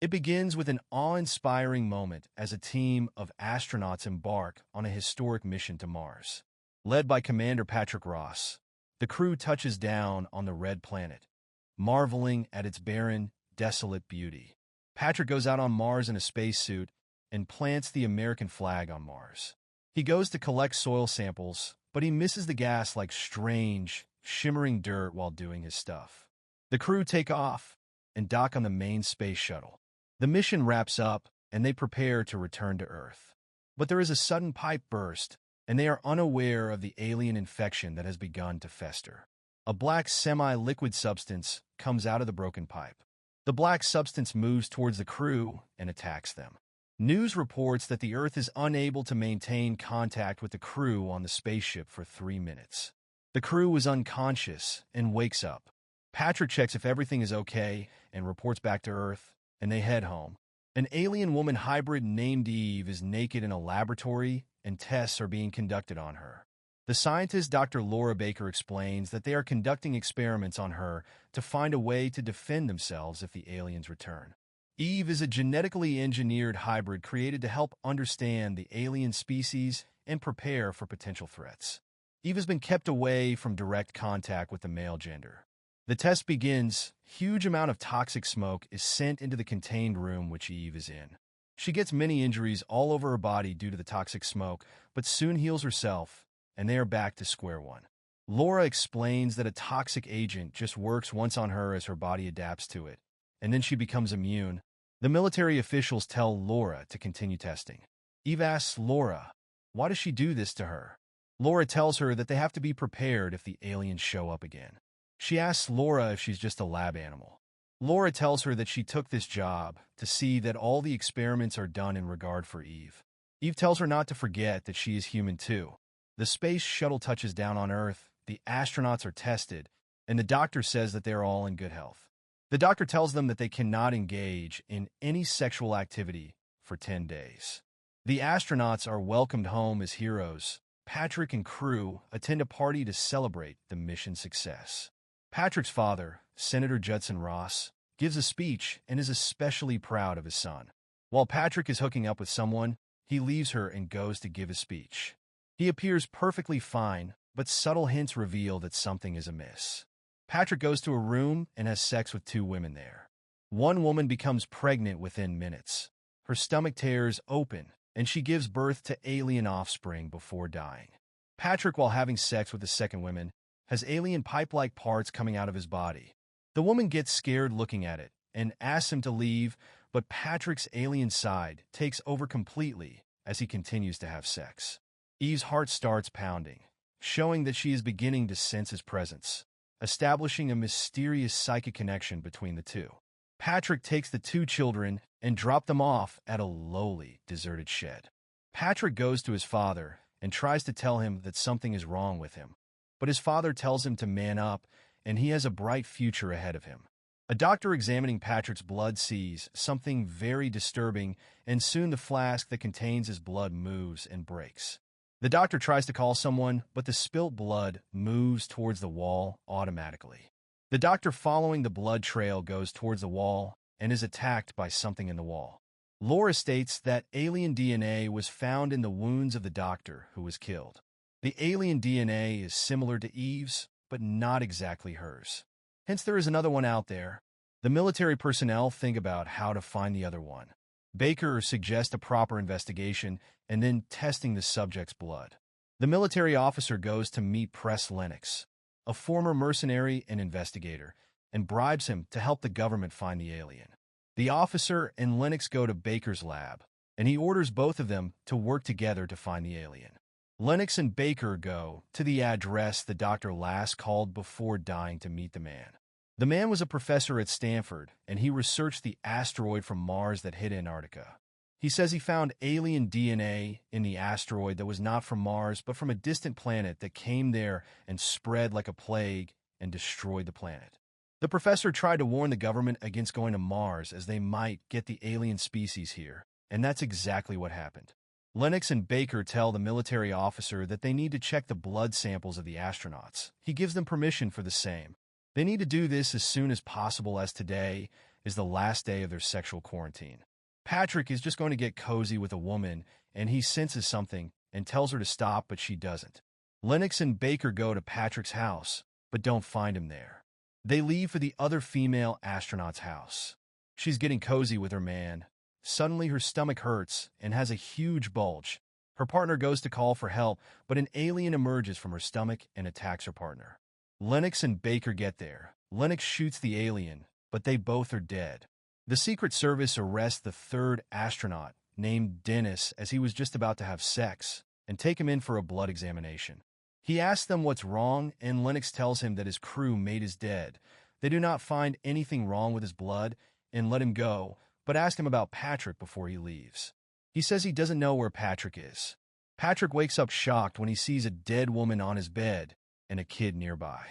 It begins with an awe-inspiring moment as a team of astronauts embark on a historic mission to Mars. Led by Commander Patrick Ross, the crew touches down on the red planet, marveling at its barren, desolate beauty. Patrick goes out on Mars in a spacesuit and plants the American flag on Mars. He goes to collect soil samples, but he misses the gas like strange, shimmering dirt while doing his stuff. The crew take off and dock on the main space shuttle. The mission wraps up, and they prepare to return to Earth. But there is a sudden pipe burst, and they are unaware of the alien infection that has begun to fester. A black semi-liquid substance comes out of the broken pipe. The black substance moves towards the crew and attacks them. News reports that the Earth is unable to maintain contact with the crew on the spaceship for 3 minutes. The crew is unconscious and wakes up. Patrick checks if everything is okay and reports back to Earth, and they head home. An alien-woman hybrid named Eve is naked in a laboratory, and tests are being conducted on her. The scientist Dr. Laura Baker explains that they are conducting experiments on her to find a way to defend themselves if the aliens return. Eve is a genetically engineered hybrid created to help understand the alien species and prepare for potential threats. Eve has been kept away from direct contact with the male gender. The test begins. Huge amount of toxic smoke is sent into the contained room which Eve is in. She gets many injuries all over her body due to the toxic smoke, but soon heals herself, and they are back to square one. Laura explains that a toxic agent just works once on her as her body adapts to it, and then she becomes immune. The military officials tell Laura to continue testing. Eve asks Laura, why does she do this to her? Laura tells her that they have to be prepared if the aliens show up again. She asks Laura if she's just a lab animal. Laura tells her that she took this job to see that all the experiments are done in regard for Eve. Eve tells her not to forget that she is human too. The space shuttle touches down on Earth, the astronauts are tested, and the doctor says that they are all in good health. The doctor tells them that they cannot engage in any sexual activity for 10 days. The astronauts are welcomed home as heroes. Patrick and crew attend a party to celebrate the mission's success. Patrick's father, Senator Judson Ross, gives a speech and is especially proud of his son. While Patrick is hooking up with someone, he leaves her and goes to give his speech. He appears perfectly fine, but subtle hints reveal that something is amiss. Patrick goes to a room and has sex with 2 women there. One woman becomes pregnant within minutes. Her stomach tears open, and she gives birth to alien offspring before dying. Patrick, while having sex with the second woman, has alien pipe-like parts coming out of his body. The woman gets scared looking at it and asks him to leave, but Patrick's alien side takes over completely as he continues to have sex. Eve's heart starts pounding, showing that she is beginning to sense his presence, establishing a mysterious psychic connection between the two. Patrick takes the 2 children and drops them off at a lowly, deserted shed. Patrick goes to his father and tries to tell him that something is wrong with him, but his father tells him to man up and he has a bright future ahead of him. A doctor examining Patrick's blood sees something very disturbing, and soon the flask that contains his blood moves and breaks. The doctor tries to call someone, but the spilt blood moves towards the wall automatically. The doctor, following the blood trail, goes towards the wall and is attacked by something in the wall. Laura states that alien DNA was found in the wounds of the doctor who was killed. The alien DNA is similar to Eve's, but not exactly hers. Hence, there is another one out there. The military personnel think about how to find the other one. Baker suggests a proper investigation and then testing the subject's blood. The military officer goes to meet Press Lennox, a former mercenary and investigator, and bribes him to help the government find the alien. The officer and Lennox go to Baker's lab, and he orders both of them to work together to find the alien. Lennox and Baker go to the address the doctor last called before dying to meet the man. The man was a professor at Stanford, and he researched the asteroid from Mars that hit Antarctica. He says he found alien DNA in the asteroid that was not from Mars, but from a distant planet that came there and spread like a plague and destroyed the planet. The professor tried to warn the government against going to Mars as they might get the alien species here, and that's exactly what happened. Lennox and Baker tell the military officer that they need to check the blood samples of the astronauts. He gives them permission for the same. They need to do this as soon as possible, as today, is the last day of their sexual quarantine. Patrick is just going to get cozy with a woman, and he senses something and tells her to stop, but she doesn't. Lennox and Baker go to Patrick's house, but don't find him there. They leave for the other female astronaut's house. She's getting cozy with her man. Suddenly her stomach hurts and has a huge bulge. Her partner goes to call for help, but an alien emerges from her stomach and attacks her partner. Lennox and Baker get there. Lennox shoots the alien, but they both are dead. The Secret Service arrests the third astronaut, named Dennis, as he was just about to have sex, and take him in for a blood examination. He asks them what's wrong, and Lennox tells him that his crew mate is dead. They do not find anything wrong with his blood and let him go, but ask him about Patrick before he leaves. He says he doesn't know where Patrick is. Patrick wakes up shocked when he sees a dead woman on his bed and a kid nearby.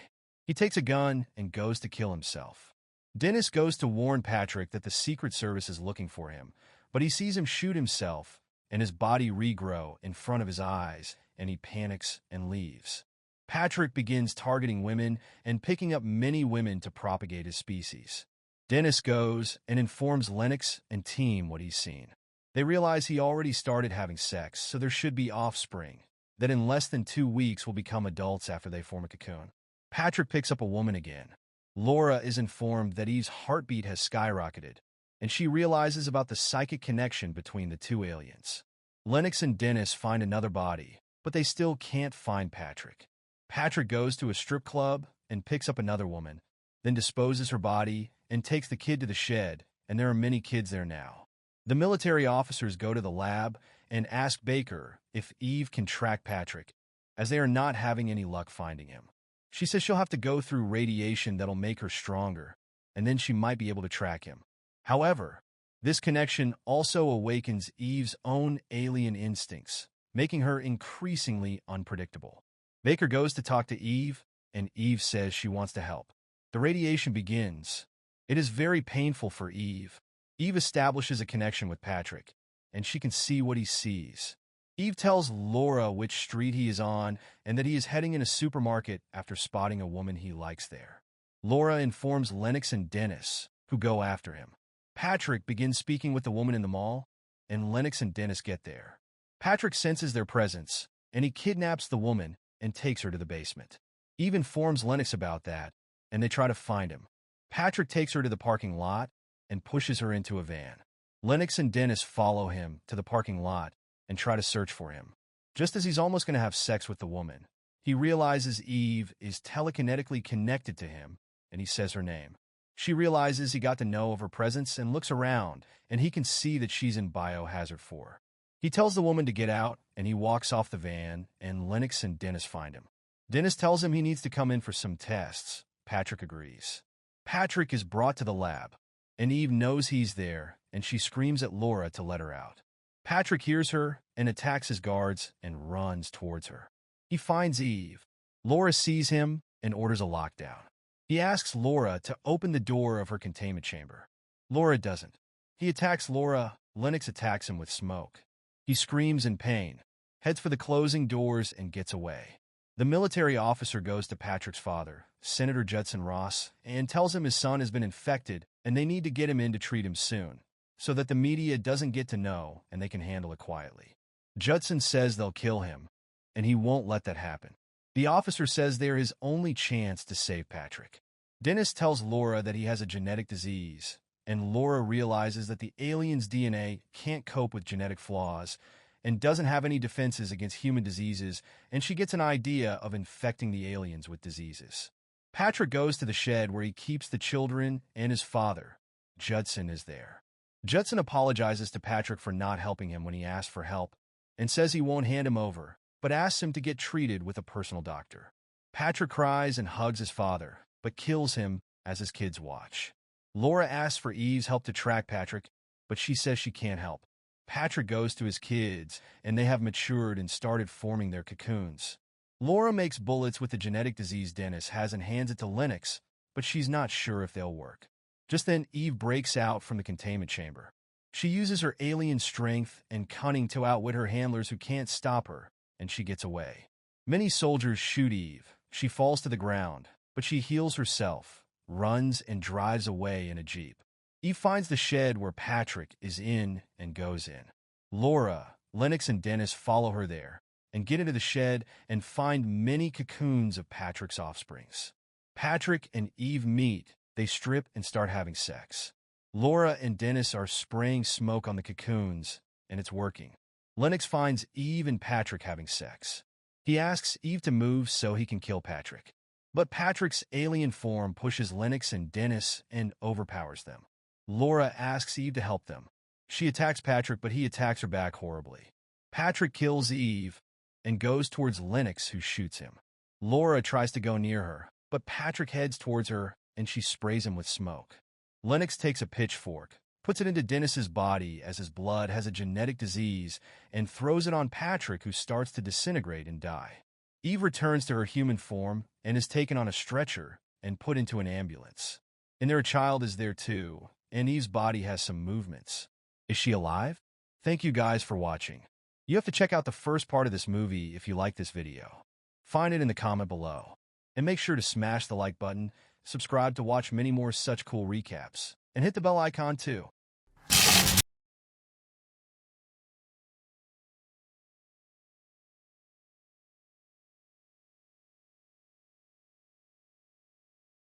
He takes a gun and goes to kill himself. Dennis goes to warn Patrick that the Secret Service is looking for him, but he sees him shoot himself and his body regrow in front of his eyes, and he panics and leaves. Patrick begins targeting women and picking up many women to propagate his species. Dennis goes and informs Lennox and team what he's seen. They realize he already started having sex, so there should be offspring, that in less than 2 weeks will become adults after they form a cocoon. Patrick picks up a woman again. Laura is informed that Eve's heartbeat has skyrocketed, and she realizes about the psychic connection between the two aliens. Lennox and Dennis find another body, but they still can't find Patrick. Patrick goes to a strip club and picks up another woman, then disposes her body and takes the kid to the shed, and there are many kids there now. The military officers go to the lab and ask Baker if Eve can track Patrick, as they are not having any luck finding him. She says she'll have to go through radiation that'll make her stronger, and then she might be able to track him. However, this connection also awakens Eve's own alien instincts, making her increasingly unpredictable. Baker goes to talk to Eve, and Eve says she wants to help. The radiation begins. It is very painful for Eve. Eve establishes a connection with Patrick, and she can see what he sees. Eve tells Laura which street he is on and that he is heading in a supermarket after spotting a woman he likes there. Laura informs Lennox and Dennis, who go after him. Patrick begins speaking with the woman in the mall, and Lennox and Dennis get there. Patrick senses their presence, and he kidnaps the woman and takes her to the basement. Eve informs Lennox about that, and they try to find him. Patrick takes her to the parking lot and pushes her into a van. Lennox and Dennis follow him to the parking lot and try to search for him. Just as he's almost going to have sex with the woman, he realizes Eve is telekinetically connected to him, and he says her name. She realizes he got to know of her presence and looks around, and he can see that she's in Biohazard 4. He tells the woman to get out, and he walks off the van, and Lennox and Dennis find him. Dennis tells him he needs to come in for some tests. Patrick agrees. Patrick is brought to the lab, and Eve knows he's there, and she screams at Laura to let her out. Patrick hears her and attacks his guards and runs towards her. He finds Eve. Laura sees him and orders a lockdown. He asks Laura to open the door of her containment chamber. Laura doesn't. He attacks Laura. Lennox attacks him with smoke. He screams in pain, heads for the closing doors, and gets away. The military officer goes to Patrick's father, Senator Judson Ross, and tells him his son has been infected and they need to get him in to treat him soon, so that the media doesn't get to know and they can handle it quietly. Judson says they'll kill him, and he won't let that happen. The officer says they're his only chance to save Patrick. Dennis tells Laura that he has a genetic disease, and Laura realizes that the alien's DNA can't cope with genetic flaws and doesn't have any defenses against human diseases, and she gets an idea of infecting the aliens with diseases. Patrick goes to the shed where he keeps the children and his father. Judson is there. Judson apologizes to Patrick for not helping him when he asked for help and says he won't hand him over, but asks him to get treated with a personal doctor. Patrick cries and hugs his father, but kills him as his kids watch. Laura asks for Eve's help to track Patrick, but she says she can't help. Patrick goes to his kids, and they have matured and started forming their cocoons. Laura makes bullets with the genetic disease Dennis has and hands it to Lennox, but she's not sure if they'll work. Just then, Eve breaks out from the containment chamber. She uses her alien strength and cunning to outwit her handlers who can't stop her, and she gets away. Many soldiers shoot Eve. She falls to the ground, but she heals herself, runs, and drives away in a jeep. Eve finds the shed where Patrick is in and goes in. Laura, Lennox, and Dennis follow her there and get into the shed and find many cocoons of Patrick's offsprings. Patrick and Eve meet. They strip and start having sex. Laura and Dennis are spraying smoke on the cocoons, and it's working. Lennox finds Eve and Patrick having sex. He asks Eve to move so he can kill Patrick. But Patrick's alien form pushes Lennox and Dennis and overpowers them. Laura asks Eve to help them. She attacks Patrick, but he attacks her back horribly. Patrick kills Eve and goes towards Lennox, who shoots him. Laura tries to go near her, but Patrick heads towards her and she sprays him with smoke. Lennox takes a pitchfork, puts it into Dennis's body as his blood has a genetic disease, and throws it on Patrick, who starts to disintegrate and die. Eve returns to her human form and is taken on a stretcher and put into an ambulance. And their child is there too, and Eve's body has some movements. Is she alive? Thank you guys for watching. You have to check out the first part of this movie if you like this video. Find it in the comment below. And make sure to smash the like button, subscribe to watch many more such cool recaps, and hit the bell icon too.